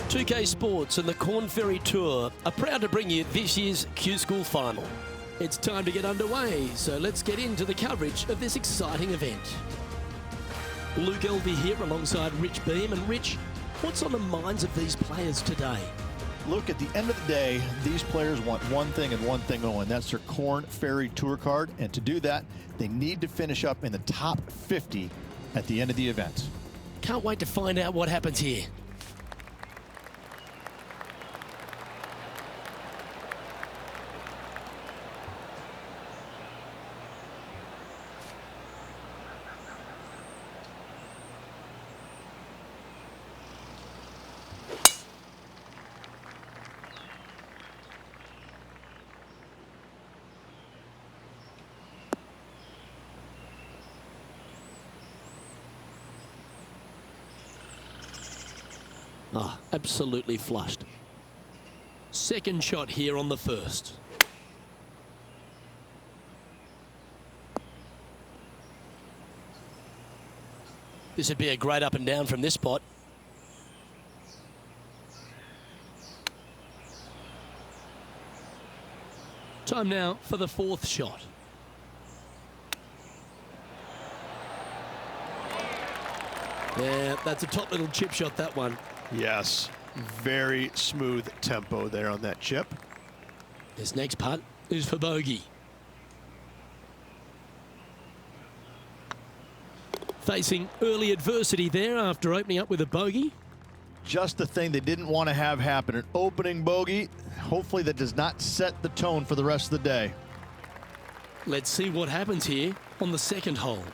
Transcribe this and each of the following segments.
2K Sports and the Corn Ferry Tour are proud to bring you this year's Q School Final. It's time to get underway, so let's get into the coverage of this exciting event. Luke Elvey here alongside Rich Beam. And Rich, what's on the minds of these players today? Look, at the end of the day, these players want one thing and one thing only, and that's their Corn Ferry Tour card. And to do that, they need to finish up in the top 50 at the end of the event. Can't wait to find out what happens here. Ah, absolutely flushed. Second shot here on the first. This would be a great up and down from this spot. Time now for the fourth shot. Yeah, that's a top little chip shot, that one. Yes, very smooth tempo there on that chip. This next putt is for bogey. Facing early adversity there after opening up with a bogey. Just the thing they didn't want to have happen, an opening bogey. Hopefully that does not set the tone for the rest of the day. Let's see what happens here on the second hole.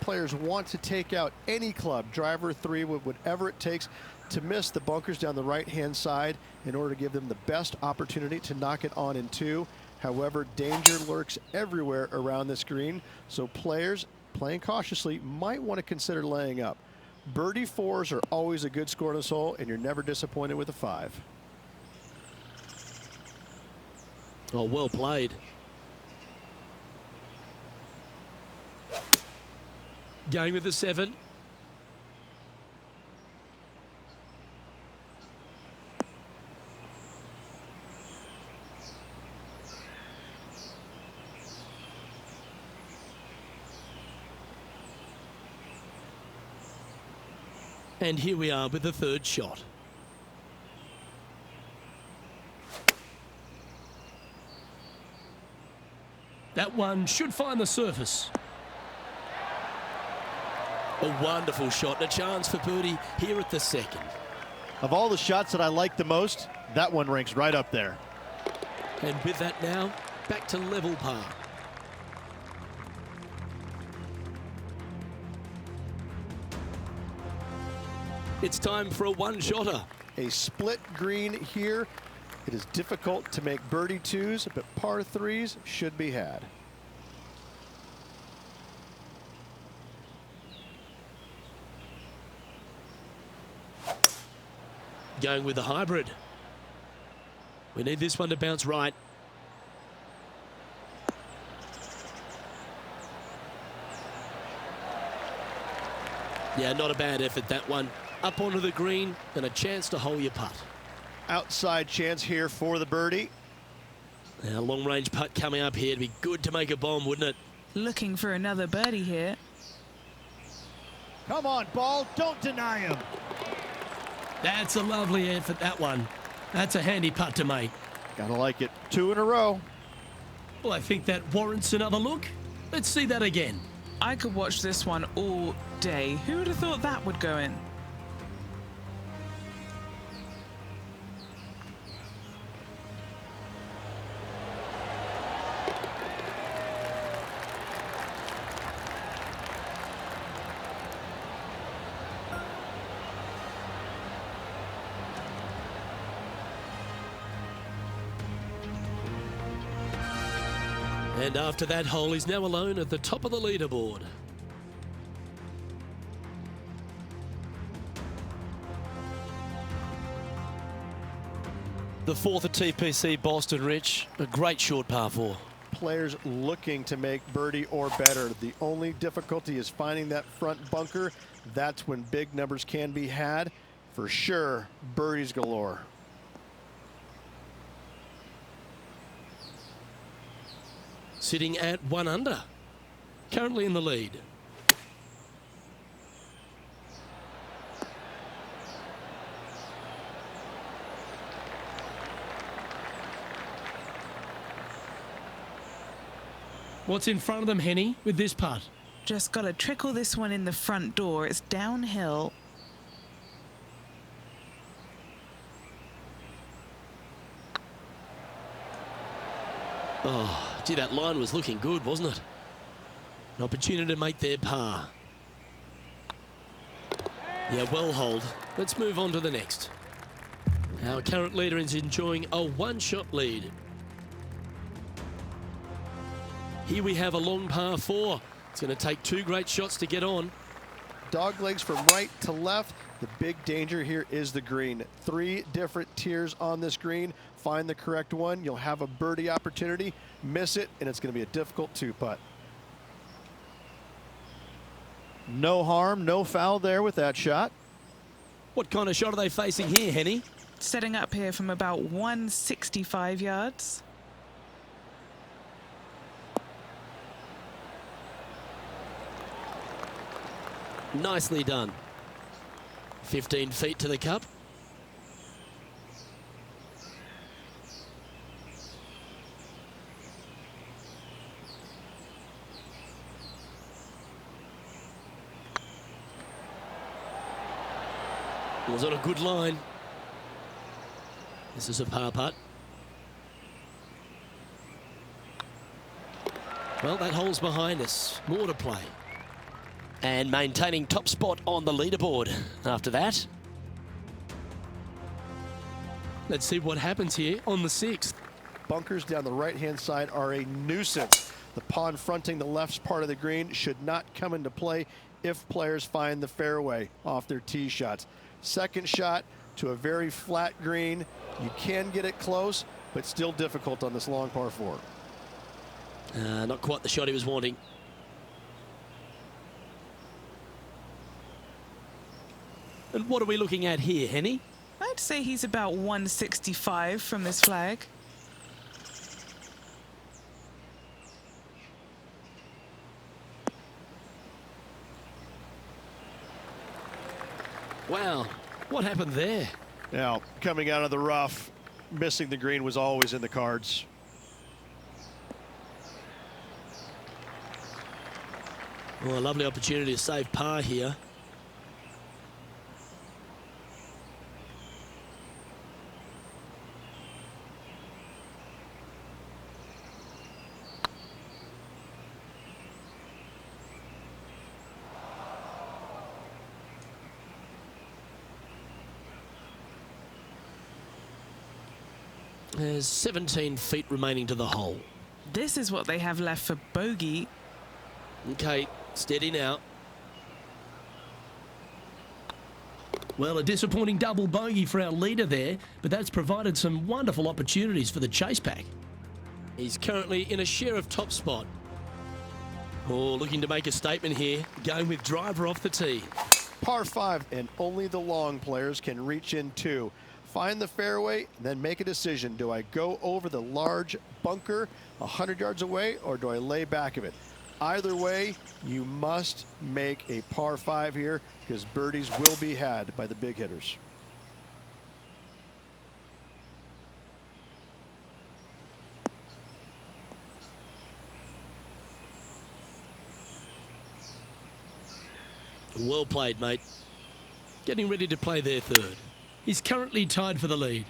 Players want to take out any club, driver, three, whatever it takes, to miss the bunkers down the right-hand side in order to give them the best opportunity to knock it on in two. However, danger lurks everywhere around this green, so players playing cautiously might want to consider laying up. Birdie fours are always a good score in this hole, and you're never disappointed with a 5. Oh, well played. Going with the 7. And here we are with the third shot. That one should find the surface. A wonderful shot and a chance for birdie here at the second. Of all the shots that I like the most, that one ranks right up there. And with that now, back to level par. It's time for a one-shotter. A split green here. It is difficult to make birdie twos, but par threes should be had. Going with the hybrid. We need this one to bounce right. Yeah, not a bad effort, that one. Up onto the green and a chance to hole your putt. Outside chance here for the birdie. Now, long-range putt coming up here. It'd be good to make a bomb, wouldn't it? Looking for another birdie here. Come on, ball, don't deny him. That's a lovely effort, that one. That's a handy putt to make. Gotta like it. 2 in a row. Well, I think that warrants another look. Let's see that again. I could watch this one all day. Who would have thought that would go in? And after that hole, he's now alone at the top of the leaderboard. The fourth at TPC Boston, Rich. A great short par 4. Players looking to make birdie or better. The only difficulty is finding that front bunker. That's when big numbers can be had. for sure, birdies galore. Sitting at 1 under. Currently in the lead. What's in front of them, Henny, with this putt? Just got to trickle this one in the front door. It's downhill. Oh, gee, that line was looking good, wasn't it? An opportunity to make their par. Yeah, well hold. Let's move on to the next. Our current leader is enjoying a one-shot lead. Here we have a long par 4. It's going to take 2 great shots to get on. Dog legs from right to left. The big danger here is the green. 3 different tiers on this green. Find the correct one. You'll have a birdie opportunity. Miss it, and it's going to be a difficult 2-putt. No harm, no foul there with that shot. What kind of shot are they facing here, Henny? Setting up here from about 165 yards. Nicely done. 15 feet to the cup. It was on a good line. This is a par putt. Well, that hole's behind us. More to play. And maintaining top spot on the leaderboard after that. Let's see what happens here on the 6th. Bunkers down the right-hand side are a nuisance. The pond fronting the left part of the green should not come into play if players find the fairway off their tee shots. Second shot to a very flat green. You can get it close, but still difficult on this long par 4. Not quite the shot he was wanting. And what are we looking at here, Henny? I'd say he's about 165 from this flag. Wow, what happened there? Now, coming out of the rough, missing the green was always in the cards. Well, a lovely opportunity to save par here. There's 17 feet remaining to the hole. This is what they have left for bogey. Okay, steady now. Well, a disappointing double bogey for our leader there, but that's provided some wonderful opportunities for the chase pack. He's currently in a share of top spot. Oh, looking to make a statement here, going with driver off the tee. Par 5, and only the long players can reach in 2. Find the fairway, then make a decision. Do I go over the large bunker 100 yards away, or do I lay back of it? Either way, you must make a par 5 here, because birdies will be had by the big hitters. Well played, mate. Getting ready to play their third. He's currently tied for the lead.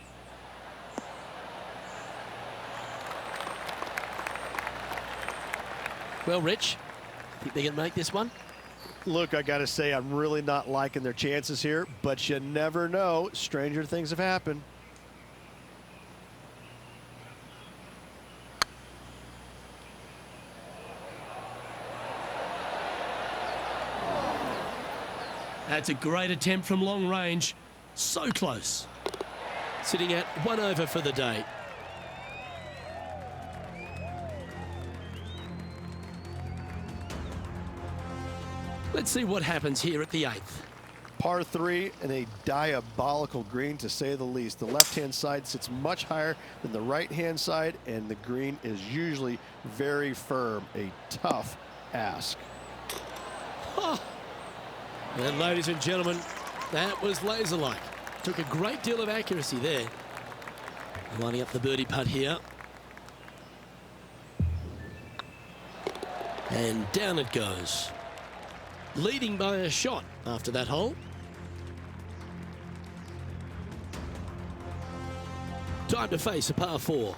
Well, Rich, think they can make this one? Look, I got to say, I'm really not liking their chances here, but you never know. Stranger things have happened. That's a great attempt from long range. So close. Sitting at 1 over for the day. Let's see what happens here at the 8th. Par 3 and a diabolical green, to say the least. The left-hand side sits much higher than the right-hand side, and the green is usually very firm. A tough ask. And ladies and gentlemen, that was laser-like. Took a great deal of accuracy there. Lining up the birdie putt here. And down it goes. Leading by a shot after that hole. Time to face a par 4.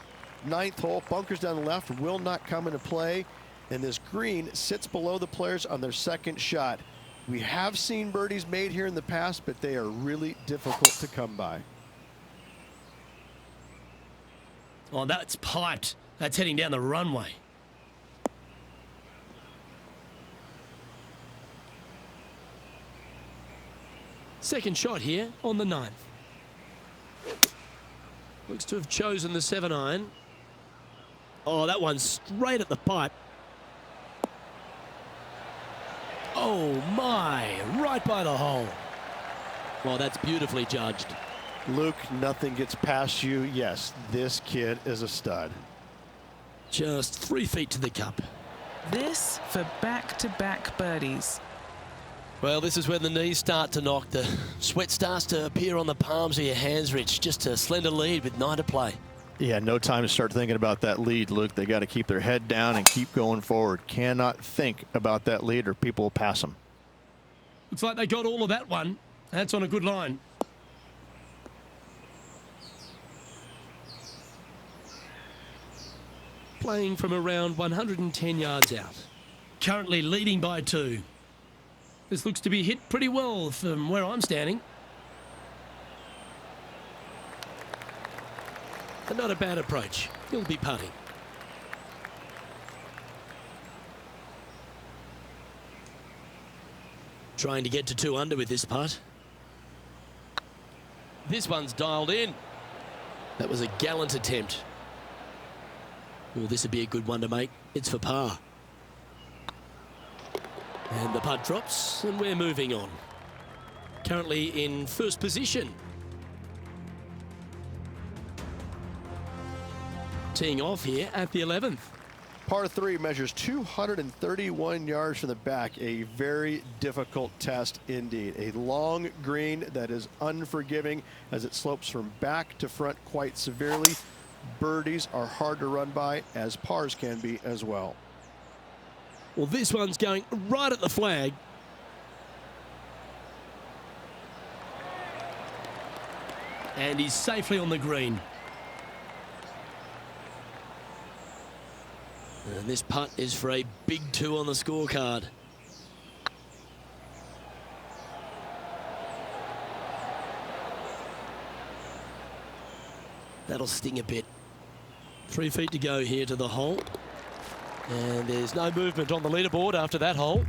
9th hole, bunkers down the left will not come into play, and this green sits below the players on their second shot. We have seen birdies made here in the past, but they are really difficult to come by. Oh, that's piped. That's heading down the runway. Second shot here on the 9th. Looks to have chosen the 7-iron. Oh, that one's straight at the pipe. Oh my, right by the hole. Well, that's beautifully judged. Luke, nothing gets past you. Yes, this kid is a stud. Just 3 feet to the cup. This for back-to-back birdies. Well, this is when the knees start to knock. The sweat starts to appear on the palms of your hands, Rich. Just a slender lead with 9 to play. Yeah, no time to start thinking about that lead, Luke. They got to keep their head down and keep going forward. Cannot think about that lead or people will pass them. Looks like they got all of that one. That's on a good line. Playing from around 110 yards out. Currently leading by 2. This looks to be hit pretty well from where I'm standing. But not a bad approach. He'll be putting. Trying to get to 2 under with this putt. This one's dialed in. That was a gallant attempt. Well, this would be a good one to make. It's for par. And the putt drops, and we're moving on. Currently in first position. Teeing off here at the 11th. Par 3 measures 231 yards from the back. A very difficult test indeed. A long green that is unforgiving as it slopes from back to front quite severely. Birdies are hard to run by, as pars can be as well. Well, this one's going right at the flag. And he's safely on the green. And this putt is for a big 2 on the scorecard. That'll sting a bit. 3 feet to go here to the hole. And there's no movement on the leaderboard after that hole.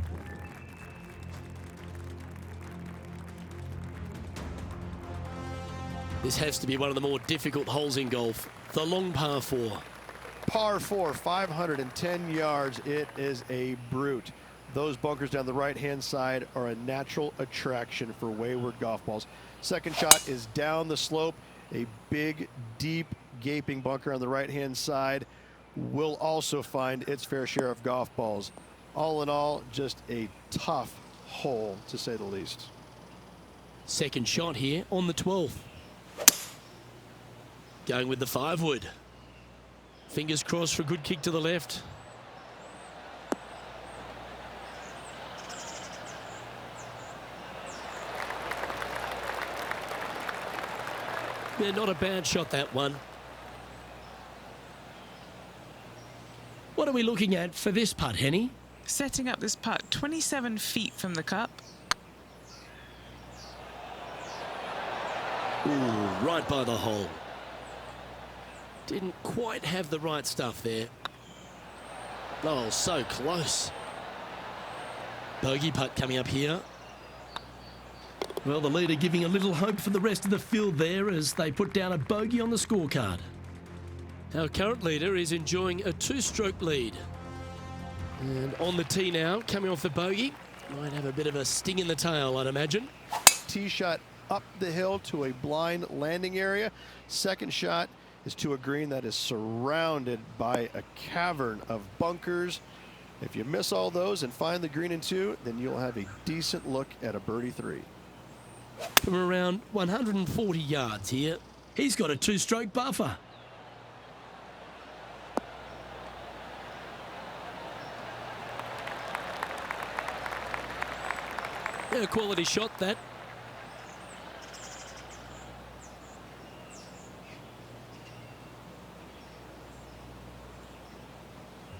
This has to be one of the more difficult holes in golf. The long par 4. Par 4, 510 yards. It is a brute. Those bunkers down the right-hand side are a natural attraction for wayward golf balls. Second shot is down the slope. A big, deep, gaping bunker on the right-hand side will also find its fair share of golf balls. All in all, just a tough hole, to say the least. Second shot here on the 12th. Going with the 5-wood. Fingers crossed for a good kick to the left. Yeah, not a bad shot, that one. What are we looking at for this putt, Henny? Setting up this putt 27 feet from the cup. Ooh, right by the hole. Didn't quite have the right stuff there. Oh, so close. Bogey putt coming up here. Well, the leader giving a little hope for the rest of the field there as they put down a bogey on the scorecard. Our current leader is enjoying a 2-stroke lead. And on the tee now, coming off the bogey. Might have a bit of a sting in the tail, I'd imagine. tee shot up the hill to a blind landing area. Second shot is to a green that is surrounded by a cavern of bunkers. If you miss all those and find the green in 2, then you'll have a decent look at a birdie 3. From around 140 yards here, he's got a 2-stroke buffer. Yeah, quality shot that.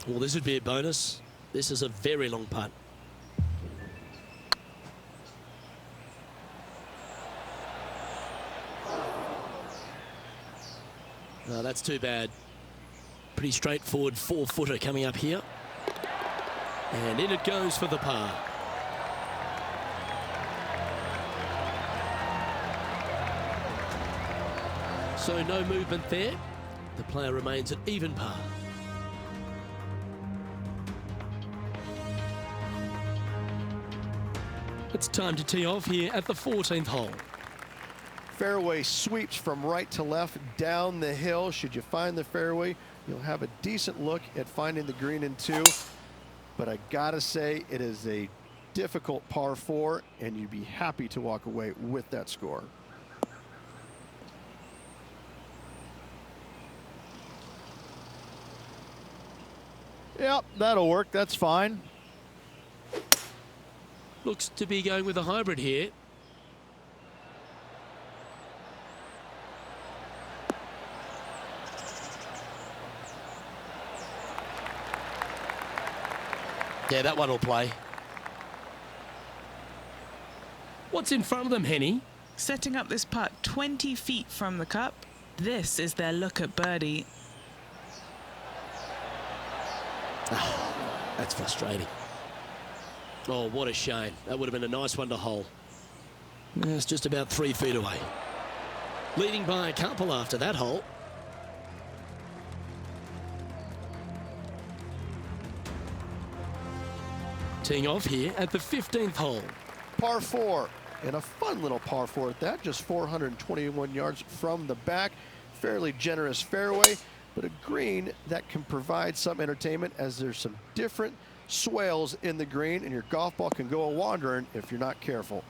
Well, this would be a bonus. This is a very long putt. No, that's too bad. Pretty straightforward 4-footer coming up here. And in it goes for the par. So no movement there. The player remains at even par. It's time to tee off here at the 14th hole. Fairway sweeps from right to left down the hill. Should you find the fairway, you'll have a decent look at finding the green in 2. But I gotta say, it is a difficult par 4, and you'd be happy to walk away with that score. Yep, that'll work. That's fine. Looks to be going with a hybrid here. Yeah, that one will play. What's in front of them, Henny? Setting up this putt 20 feet from the cup. This is their look at birdie. Oh, that's frustrating. Oh, what a shame. That would have been a nice one to hole. It's just about 3 feet away. Leading by a couple after that hole. Teeing off here at the 15th hole. Par 4, and a fun little par 4 at that, just 421 yards from the back. Fairly generous fairway, but a green that can provide some entertainment as there's some different swales in the green, and your golf ball can go a-wandering if you're not careful.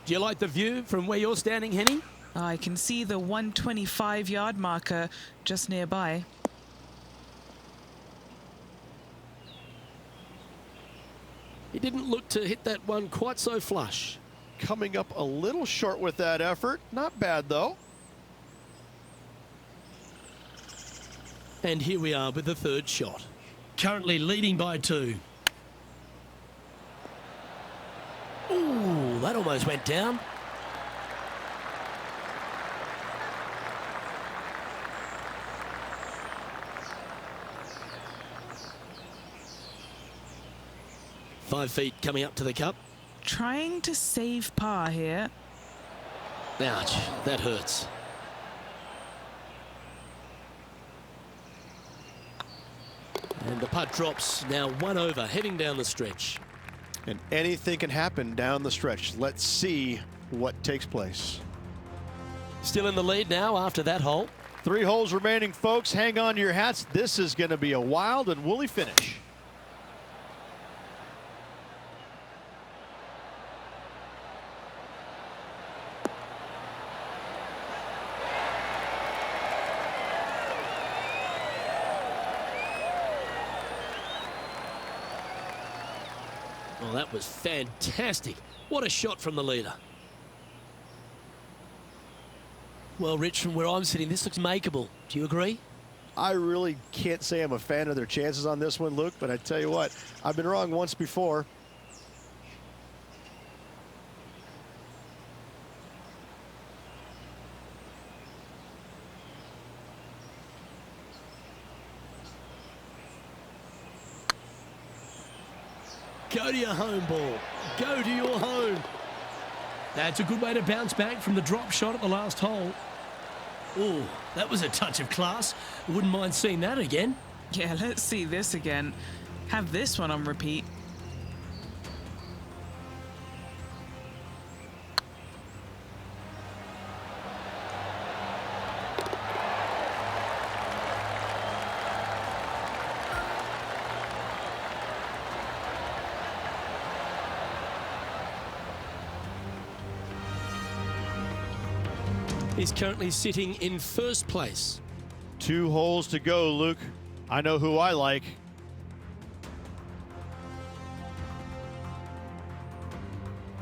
Do you like the view from where you're standing, Henny? I can see the 125-yard marker just nearby. He didn't look to hit that one quite so flush. Coming up a little short with that effort. Not bad, though. And here we are with the 3rd shot. Currently leading by 2. Ooh, that almost went down. Five feet coming up to the cup. Trying to save par here. Ouch, that hurts. And the putt drops, now 1 over, heading down the stretch. And anything can happen down the stretch. Let's see what takes place. Still in the lead now after that hole. 3 holes remaining, folks. Hang on to your hats. This is going to be a wild and woolly finish. Well, that was fantastic. What a shot from the leader. Well, Rich, from where I'm sitting, this looks makeable. Do you agree? I really can't say I'm a fan of their chances on this one, Luke, but I tell you what, I've been wrong once before. Go to your home ball. Go to your home. That's a good way to bounce back from the drop shot at the last hole. Oh, that was a touch of class. Wouldn't mind seeing that again. Yeah, let's see this again. Have this one on repeat. He's currently sitting in first place. 2 holes to go, Luke. I know who I like.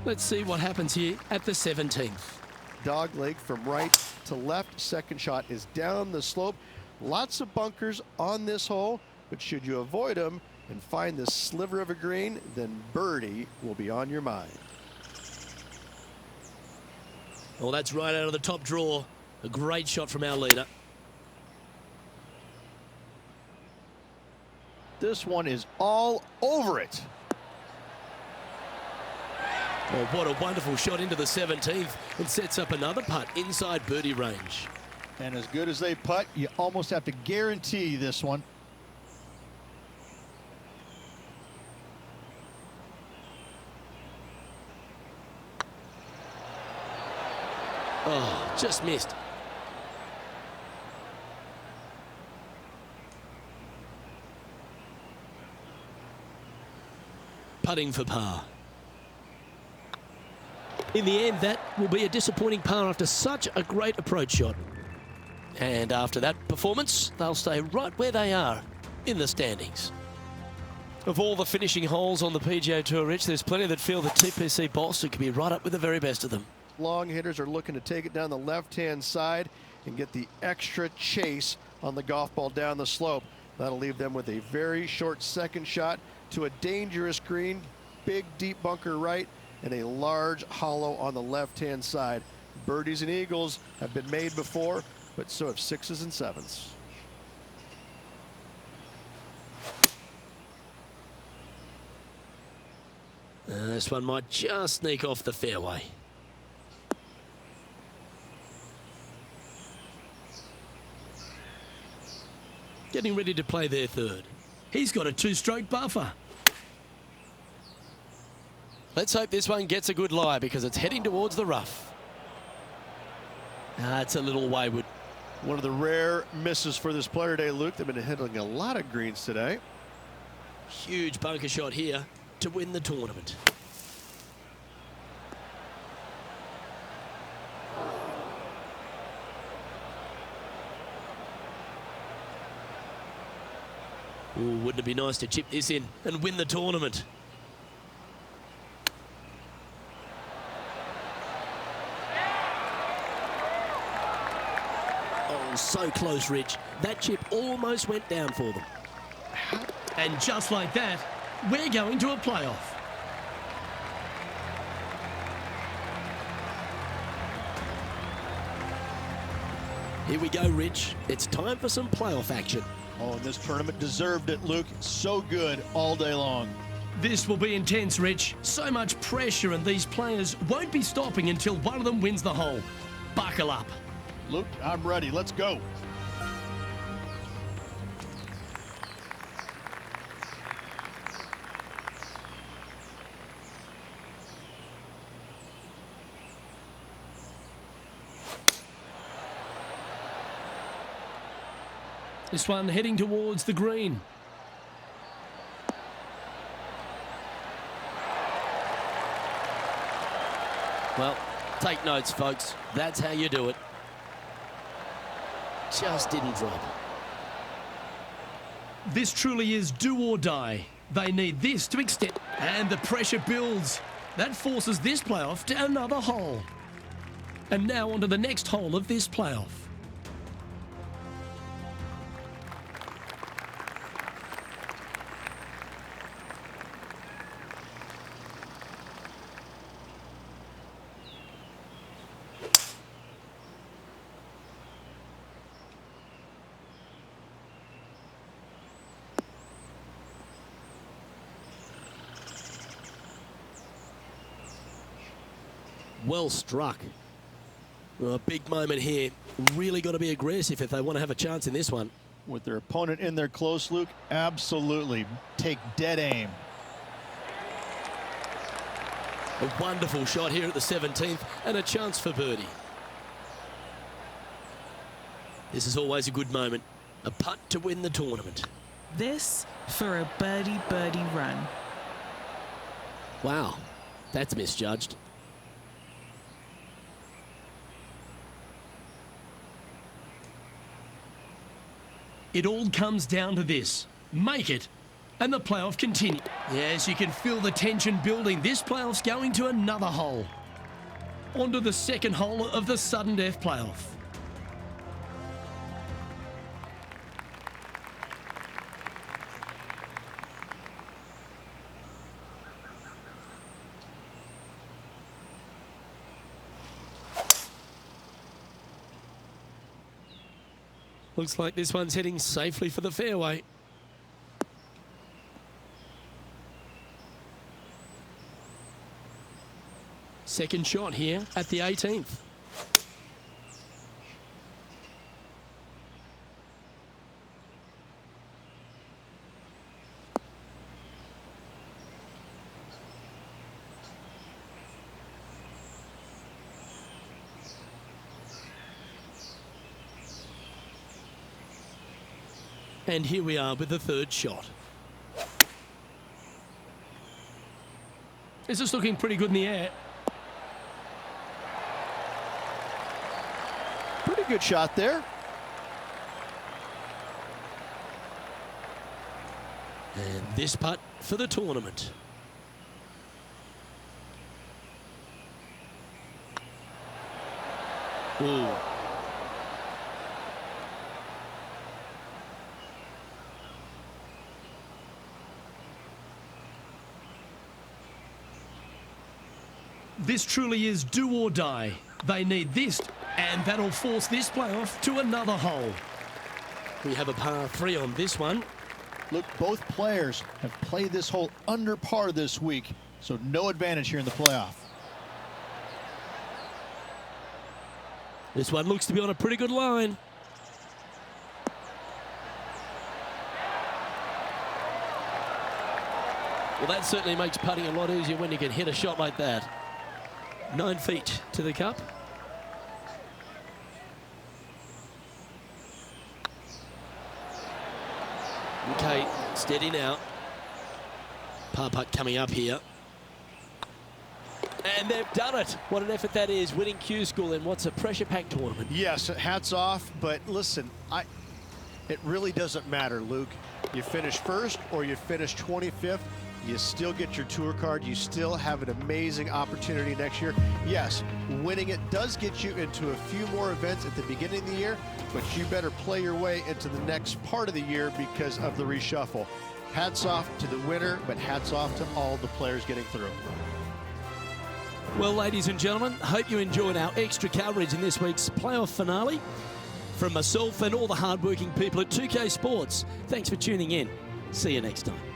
Let's see what happens here at the 17th. Dog leg from right to left. Second shot is down the slope. Lots of bunkers on this hole, but should you avoid them and find this sliver of a green, then birdie will be on your mind. Well, that's right out of the top drawer. A great shot from our leader. This one is all over it. Well, what a wonderful shot into the 17th and sets up another putt inside birdie range. And as good as they putt, you almost have to guarantee this one. Oh, just missed. Putting for par. In the end, that will be a disappointing par after such a great approach shot. And after that performance, they'll stay right where they are in the standings. Of all the finishing holes on the PGA Tour, Rich, there's plenty that feel that TPC Boston could be right up with the very best of them. Long hitters are looking to take it down the left-hand side and get the extra chase on the golf ball down the slope. That'll leave them with a very short second shot to a dangerous green, big deep bunker right, and a large hollow on the left-hand side. Birdies and eagles have been made before, but so have 6s and 7s. This one might just sneak off the fairway. Getting ready to play their third. He's got a 2-stroke buffer. Let's hope this one gets a good lie because it's heading towards the rough. It's a little wayward. One of the rare misses for this player today, Luke. They've been hitting a lot of greens today. Huge bunker shot here to win the tournament. Ooh, wouldn't it be nice to chip this in and win the tournament? Oh, so close, Rich. That chip almost went down for them. And just like that, we're going to a playoff. Here we go, Rich. It's time for some playoff action. Oh, and this tournament deserved it, Luke. So good all day long. This will be intense, Rich. So much pressure, and these players won't be stopping until one of them wins the hole. Buckle up. Luke, I'm ready. Let's go. This one heading towards the green. Well, take notes, folks. That's how you do it. Just didn't drop. This truly is do or die. They need this to extend. And the pressure builds. That forces this playoff to another hole. And now on to the next hole of this playoff. Well struck. Well, a big moment here. Really got to be aggressive if they want to have a chance in this one. With their opponent in there close, Luke, absolutely take dead aim. A wonderful shot here at the 17th and a chance for birdie. This is always a good moment. A putt to win the tournament. This for a birdie run. It all comes down to this. Make it, and the playoff continues. Yes, you can feel the tension building. This playoff's going to another hole. Onto the second hole of the sudden death playoff. Looks like this one's heading safely for the fairway. Second shot here at the 18th. And here we are with the third shot. This is looking pretty good in the air. Pretty good shot there. And this putt for the tournament. Ooh. This truly is do or die. They need this, and that'll force this playoff to another hole. We have a par 3 on this one. Look, both players have played this hole under par this week, so no advantage here in the playoff. This one looks to be on a pretty good line. Well, that certainly makes putting a lot easier when you can hit a shot like that. 9 feet to the cup. Okay, steady now. Par putt coming up here. And they've done it. What an effort that is, winning Q School in what's a pressure-packed tournament. Yes, hats off, but listen, it really doesn't matter, Luke. You finish first or you finish 25th, you still get your tour card. You still have an amazing opportunity next year. Yes, winning it does get you into a few more events at the beginning of the year, but you better play your way into the next part of the year because of the reshuffle. Hats off to the winner, but hats off to all the players getting through. Well, ladies and gentlemen, hope you enjoyed our extra coverage in this week's playoff finale. From myself and all the hardworking people at 2K Sports, thanks for tuning in. See you next time.